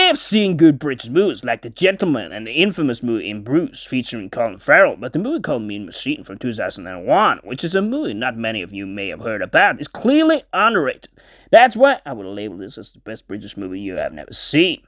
have seen good British movies like The Gentleman and the infamous movie In Bruges featuring Colin Farrell, but the movie called Mean Machine from 2001, which is a movie not many of you may have heard about, is clearly underrated. That's why I would label this as the best British movie you have never seen.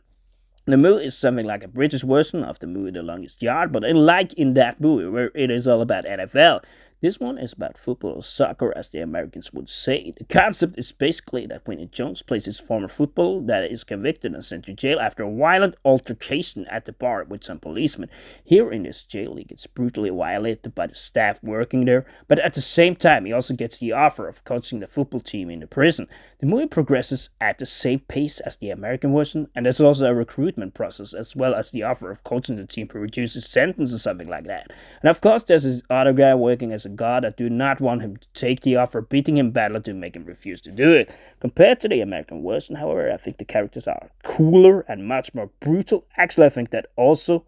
The movie is something like a British version of the movie The Longest Yard, but unlike in that movie where it is all about NFL, this one is about football or soccer, as the Americans would say. The concept is basically that Vinnie Jones plays his former footballer that is convicted and sent to jail after a violent altercation at the bar with some policemen. Here in this jail, he gets brutally violated by the staff working there, but at the same time, he also gets the offer of coaching the football team in the prison. The movie progresses at the same pace as the American version, and there's also a recruitment process as well as the offer of coaching the team to reduce his sentence or something like that. And of course, there's this other guy working as a guard that do not want him to take the offer, beating him badly to make him refuse to do it. Compared to the American version, however, I think the characters are cooler and much more brutal. Actually, I think that also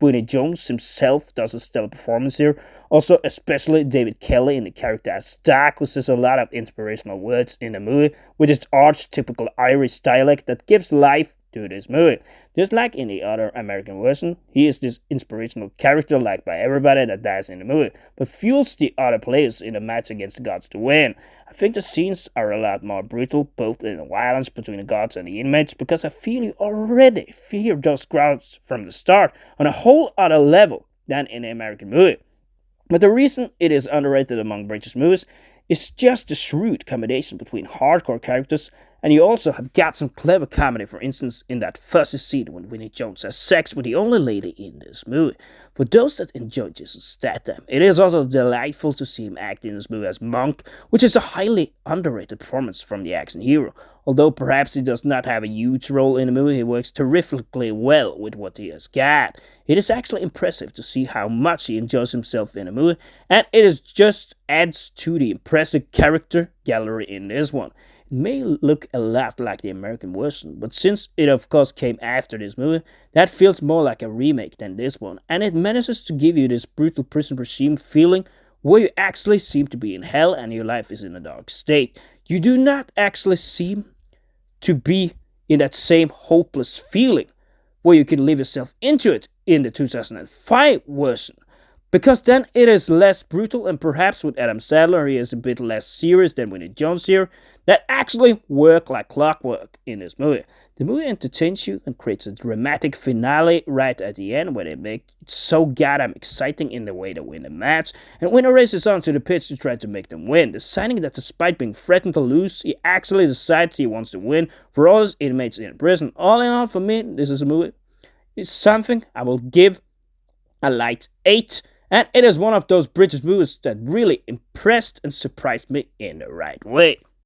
Vinnie Jones himself does a stellar performance here. Also, especially David Kelly in the character as Stark, who says a lot of inspirational words in the movie with his archetypical Irish dialect that gives life to this movie. Just like in the other American version, he is this inspirational character liked by everybody that dies in the movie, but fuels the other players in a match against the gods to win. I think the scenes are a lot more brutal, both in the violence between the gods and the inmates, because I feel you already fear those crowds from the start on a whole other level than in the American movie. But the reason it is underrated among British movies is just the shrewd combination between hardcore characters, and you also have got some clever comedy, for instance, in that fuzzy scene when Vinnie Jones has sex with the only lady in this movie. For those that enjoy Jason Statham, it is also delightful to see him act in this movie as Monk, which is a highly underrated performance from the action hero. Although perhaps he does not have a huge role in the movie, he works terrifically well with what he has got. It is actually impressive to see how much he enjoys himself in the movie, and it is just adds to the impressive character gallery in this one. It may look a lot like the American version, but since it of course came after this movie, that feels more like a remake than this one, and it manages to give you this brutal prison regime feeling where you actually seem to be in hell and your life is in a dark state. You do not actually seem to be in that same hopeless feeling where you can live yourself into it in the 2005 version. Because then it is less brutal, and perhaps with Adam Sandler he is a bit less serious than Vinnie Jones here, that actually work like clockwork in this movie. The movie entertains you and creates a dramatic finale right at the end where they make it so goddamn exciting in the way they win the match, and winner races on to the pitch to try to make them win, deciding that despite being threatened to lose, he actually decides he wants to win for all his inmates in prison. All in all, for me, this is a movie. It's something I will give a light 8. And it is one of those British movies that really impressed and surprised me in the right way.